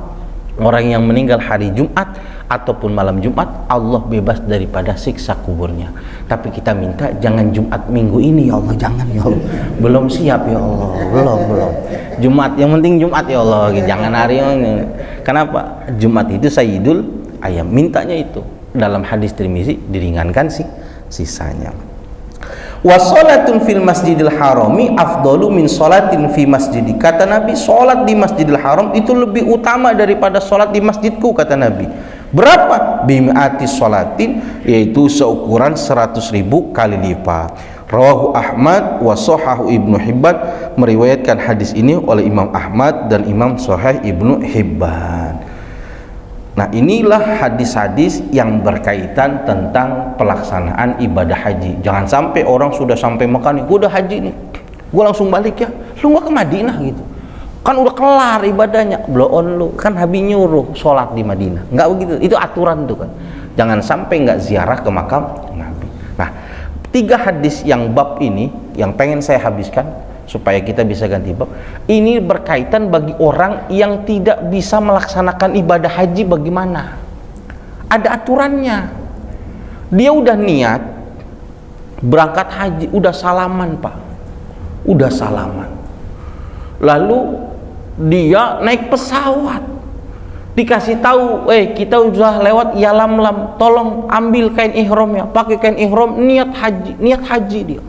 orang yang meninggal hari Jumat ataupun malam Jumat, Allah bebas daripada siksa kuburnya. Tapi kita minta jangan Jumat minggu ini ya Allah, jangan ya Allah, belum siap ya Allah, belum Jumat, yang penting Jumat ya Allah, jangan hari ini. Kenapa? Jumat itu Sayyidul Ayyam, mintanya itu. Dalam hadis Tirmizi diringankan sisanya. Wa sholatun fil masjidil harami afdalu min sholatin fi masjidi. Kata Nabi, sholat di Masjidil Haram itu lebih utama daripada sholat di masjidku, kata Nabi. Berapa? Bimi'ati sholatin, yaitu seukuran 100.000 kali lipat. Rawahu Ahmad wa Shahahu Ibnu Hibban, meriwayatkan hadis ini oleh Imam Ahmad dan Imam Shahih Ibnu Hibban. Nah, inilah hadis-hadis yang berkaitan tentang pelaksanaan ibadah haji. Jangan sampai orang sudah sampai Mekah nih, gue udah haji nih, gue langsung balik ya, lu gak ke Madinah gitu, kan udah kelar ibadahnya, blow on lu, kan Habib nyuruh sholat di Madinah. Nggak begitu, itu aturan tuh kan. Jangan sampai nggak ziarah ke makam Nabi. Nah, 3 hadis yang bab ini yang pengen saya habiskan supaya kita bisa ganti bab. Ini berkaitan bagi orang yang tidak bisa melaksanakan ibadah haji, bagaimana? Ada aturannya. Dia udah niat berangkat haji, udah salaman Pak, udah salaman, lalu dia naik pesawat, dikasih tahu, kita udah lewat Yalamlam, tolong ambil kain ihramnya, pakai kain ihram, niat haji dia.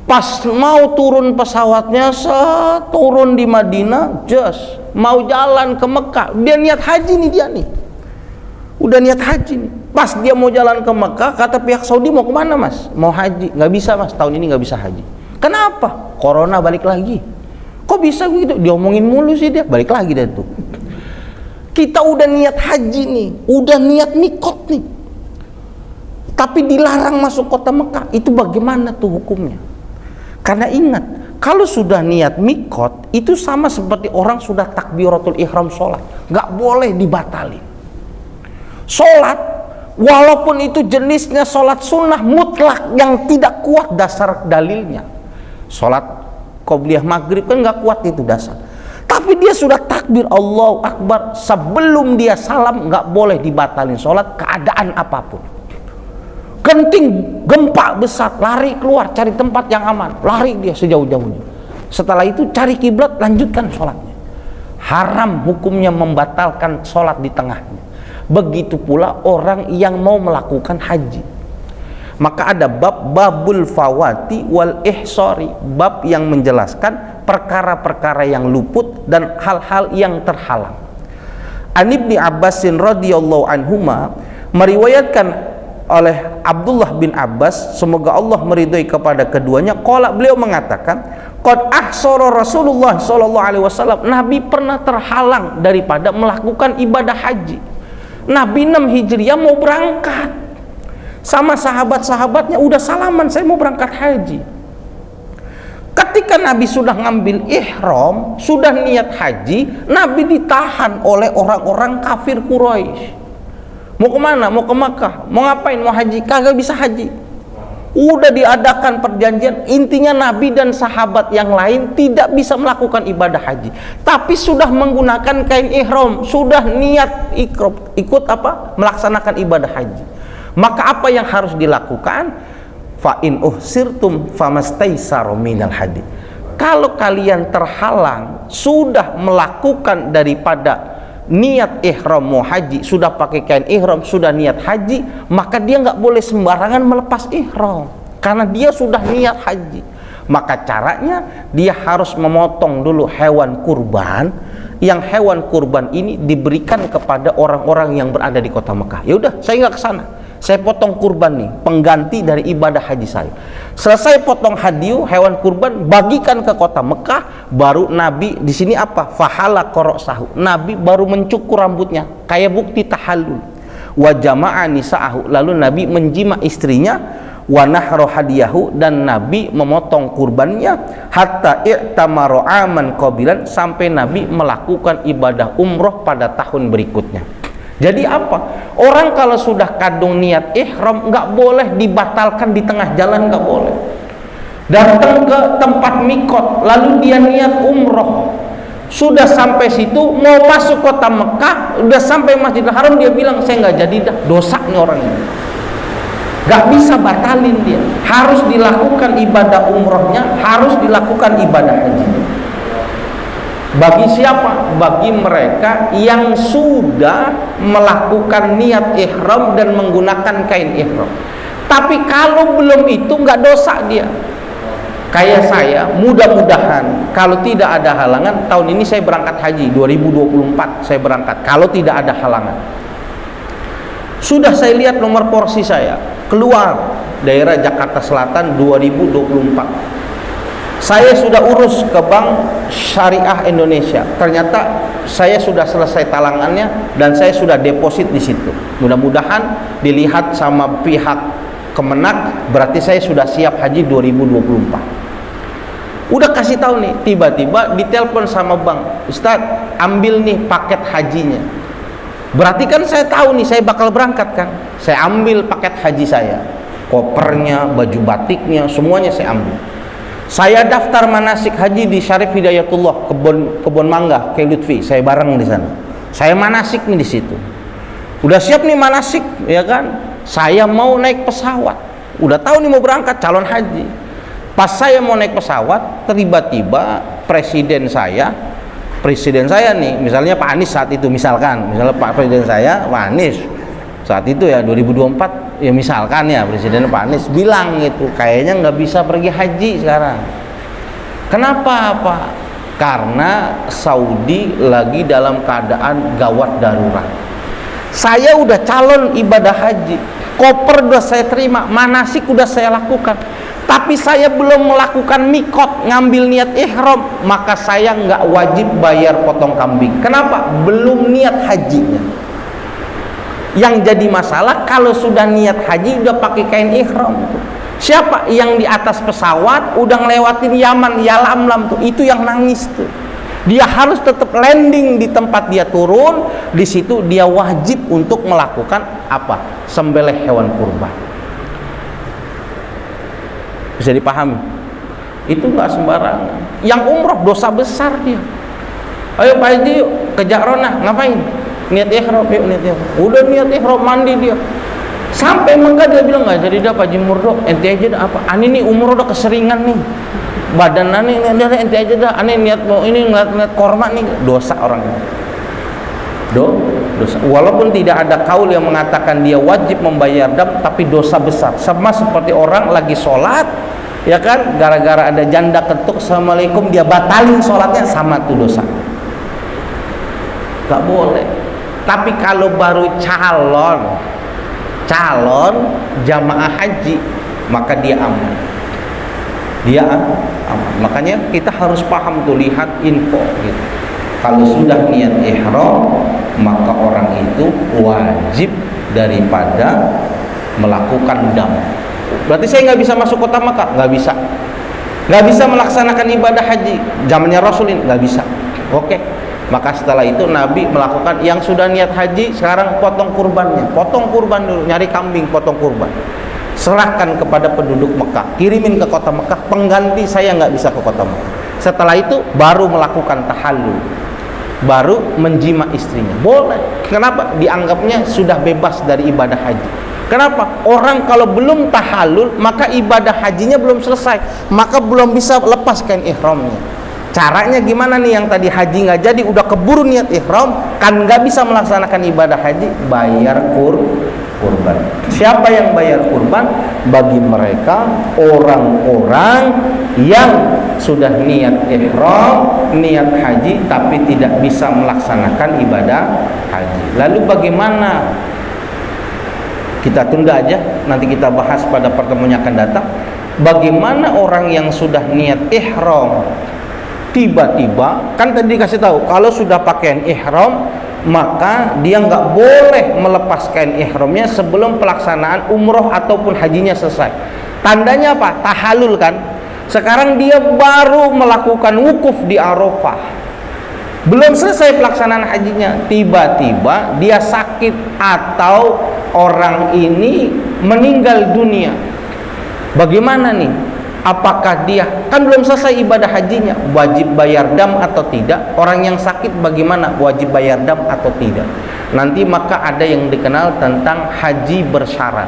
Pas mau turun pesawatnya, turun di Madinah, mau jalan ke Mekah, dia niat haji nih, dia nih udah niat haji nih. Pas dia mau jalan ke Mekah, kata pihak Saudi, mau kemana Mas? Mau haji. Nggak bisa Mas, tahun ini nggak bisa haji. Kenapa? Corona balik lagi. Kok bisa begitu? Diomongin mulu sih dia, balik lagi dah tuh. Kita udah niat haji nih, udah niat mikot nih, tapi dilarang masuk kota Mekah. Itu bagaimana tuh hukumnya? Karena ingat, kalau sudah niat mikot, itu sama seperti orang sudah takbiratul ihram sholat, nggak boleh dibatalin. Sholat, walaupun itu jenisnya sholat sunnah mutlak yang tidak kuat dasar dalilnya. Sholat qobliyah maghrib kan nggak kuat itu dasar. Tapi dia sudah takbir Allahu Akbar, sebelum dia salam nggak boleh dibatalin sholat, keadaan apapun. Genting, gempa besar, lari keluar, cari tempat yang aman, lari dia sejauh-jauhnya. Setelah itu cari kiblat, lanjutkan sholatnya. Haram hukumnya membatalkan sholat di tengahnya. Begitu pula orang yang mau melakukan haji. Maka ada babul fawati wal ihsari, bab yang menjelaskan perkara-perkara yang luput dan hal-hal yang terhalang. An Ibni Abbasin radhiyallahu anhuma, meriwayatkan oleh Abdullah bin Abbas, semoga Allah meridhai kepada keduanya, qala, beliau mengatakan, Qad ahsara Rasulullah sallallahu alaihi wasallam, Nabi pernah terhalang daripada melakukan ibadah haji. Nabi 6 Hijriah mau berangkat sama sahabat-sahabatnya, udah salaman, saya mau berangkat haji. Ketika Nabi sudah ngambil ihram, sudah niat haji, Nabi ditahan oleh orang-orang kafir Quraisy. Mau kemana? Mau ke Makkah? Mau ngapain? Mau haji? Kagak bisa haji. Udah diadakan perjanjian, intinya Nabi dan sahabat yang lain tidak bisa melakukan ibadah haji, tapi sudah menggunakan kain ihram, sudah niat ikut melaksanakan ibadah haji. Maka apa yang harus dilakukan? Fa in uhsirtum famastaisara minal hadi. Kalau kalian terhalang sudah melakukan daripada niat ihram mau haji, sudah pakai kain ihram, sudah niat haji, maka dia nggak boleh sembarangan melepas ihram karena dia sudah niat haji. Maka caranya dia harus memotong dulu hewan kurban, yang hewan kurban ini diberikan kepada orang-orang yang berada di kota Mekah. Ya udah, saya nggak ke sana, saya potong kurban nih, pengganti dari ibadah haji saya. Selesai potong hadiu, hewan kurban, bagikan ke kota Mekah, baru Nabi di sini fahala qorosahu, Nabi baru mencukur rambutnya, kayak bukti tahallul. Wa jama'a nisa'ahu, lalu Nabi menjima istrinya, wa nahro hadiyahu, dan Nabi memotong kurbannya, hatta i'tamaru aman qabilan, sampai Nabi melakukan ibadah umroh pada tahun berikutnya. Jadi apa? Orang kalau sudah kadung niat ihram nggak boleh dibatalkan di tengah jalan, nggak boleh. Datang ke tempat mikot, lalu dia niat umroh, sudah sampai situ mau masuk kota Mekah, udah sampai Masjidil Haram, dia bilang saya nggak jadi dah, dosa nih orang ini. Nggak bisa batalin dia, harus dilakukan ibadah umrohnya, harus dilakukan ibadah haji. Bagi siapa? Bagi mereka yang sudah melakukan niat ihram dan menggunakan kain ihram. Tapi kalau belum itu nggak dosa dia. Kayak saya, mudah-mudahan kalau tidak ada halangan, tahun ini saya berangkat haji 2024, saya berangkat kalau tidak ada halangan. Sudah saya lihat nomor porsi saya keluar daerah Jakarta Selatan 2024. Saya sudah urus ke Bank Syariah Indonesia. Ternyata saya sudah selesai talangannya dan saya sudah deposit di situ. Mudah-mudahan dilihat sama pihak Kemenak, berarti saya sudah siap haji 2024. Udah kasih tahu nih, tiba-tiba ditelepon sama bank, Ustadz, ambil nih paket hajinya. Berarti kan saya tahu nih saya bakal berangkat kan. Saya ambil paket haji saya, kopernya, baju batiknya, semuanya saya ambil. Saya daftar manasik haji di Syarif Hidayatullah, kebun mangga, Kiai Lutfi, saya bareng di sana. Saya manasik nih di situ. Udah siap nih manasik, ya kan? Saya mau naik pesawat. Udah tahu nih mau berangkat calon haji. Pas saya mau naik pesawat, tiba-tiba presiden saya nih, misalnya Pak Anies saat itu, misalnya Pak Presiden saya, Pak Anies saat itu ya 2024, ya misalkan ya Presiden Pak Anies bilang gitu, kayaknya nggak bisa pergi haji sekarang. Kenapa Pak? Karena Saudi lagi dalam keadaan gawat darurat. Saya udah calon ibadah haji, koper udah saya terima, manasik udah saya lakukan, tapi saya belum melakukan mikot, ngambil niat ihram, maka saya nggak wajib bayar potong kambing. Kenapa? Belum niat hajinya. Yang jadi masalah kalau sudah niat haji udah pakai kain ihram tuh. Siapa yang di atas pesawat udah ngelewatin Yaman, Yalamlam tuh, itu yang nangis tuh. Dia harus tetap landing di tempat dia turun, di situ dia wajib untuk melakukan apa? Sembelih hewan kurban. Bisa dipahami? Itu nggak sembarangan. Yang umroh dosa besar dia. Ayo Pak Haji yuk ke Ja'ronah, ngapain? Niat ihram, yuk niat ihram. Udah niat ihram, mandi dia. Sampai Mekah dia bilang nggak jadi dah Pak Haji Murdo, ente aja dah apa? Ani nih umroh udah keseringan nih. Badan ani ente aja dah, ani niat mau ini niat korma nih, dosa orang ini. Dosa. Walaupun tidak ada kaul yang mengatakan dia wajib membayar dam, tapi dosa besar. Sama seperti orang lagi sholat, ya kan, gara-gara ada janda ketuk assalamualaikum, dia batalin sholatnya, sama tuh dosa. Gak boleh. Tapi kalau baru calon jamaah haji, maka dia aman. Dia Makanya kita harus paham tuh, lihat info gitu. Kalau sudah niat ihram, maka orang itu wajib daripada melakukan dam. Berarti saya nggak bisa masuk kota Makkah? Nggak bisa. Nggak bisa melaksanakan ibadah haji zamannya Rasul ini, nggak bisa. Oke. Maka setelah itu Nabi melakukan, yang sudah niat haji sekarang potong kurbannya, potong kurban dulu, nyari kambing, potong kurban. Serahkan kepada penduduk Mekah, kirimin ke kota Mekah, pengganti saya nggak bisa ke kota Mekah. Setelah itu baru melakukan tahallul, baru menjima istrinya. Boleh. Kenapa? Dianggapnya sudah bebas dari ibadah haji. Kenapa? Orang kalau belum tahallul, maka ibadah hajinya belum selesai, maka belum bisa lepas kain ihramnya. Caranya gimana nih? Yang tadi haji nggak jadi, udah keburu niat ihram, kan nggak bisa melaksanakan ibadah haji, bayar kurban. Siapa yang bayar kurban? Bagi mereka orang-orang yang sudah niat ihram, niat haji, tapi tidak bisa melaksanakan ibadah haji. Lalu bagaimana? Kita tunda aja, nanti kita bahas pada pertemuan yang akan datang. Bagaimana orang yang sudah niat ihram, tiba-tiba, kan tadi dikasih tahu, kalau sudah pakaian ihram, maka dia nggak boleh melepas kain ihramnya sebelum pelaksanaan umroh ataupun hajinya selesai. Tandanya apa? Tahallul kan. Sekarang dia baru melakukan wukuf di Arafah, belum selesai pelaksanaan hajinya, tiba-tiba dia sakit atau orang ini meninggal dunia. Bagaimana nih? Apakah dia kan belum selesai ibadah hajinya, wajib bayar dam atau tidak? Orang yang sakit bagaimana, wajib bayar dam atau tidak? Nanti maka ada yang dikenal tentang haji bersyarat.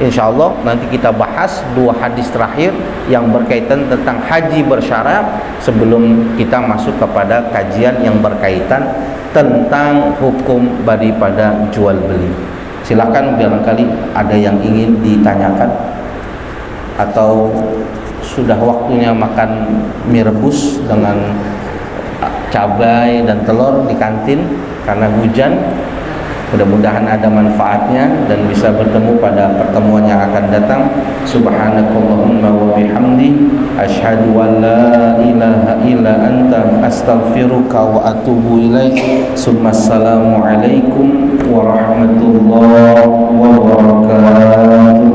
Insya Allah nanti kita bahas 2 hadis terakhir yang berkaitan tentang haji bersyarat sebelum kita masuk kepada kajian yang berkaitan tentang hukum daripada jual beli. Silakan, barangkali ada yang ingin ditanyakan, atau sudah waktunya makan mie rebus dengan cabai dan telur di kantin karena hujan. Mudah-mudahan ada manfaatnya dan bisa bertemu pada pertemuan yang akan datang. Subhanakallahumma wa bihamdi, asyhadu an la ilaha illa anta, astaghfiruka wa atubu ilaik. Assalamualaikum warahmatullahi wabarakatuh.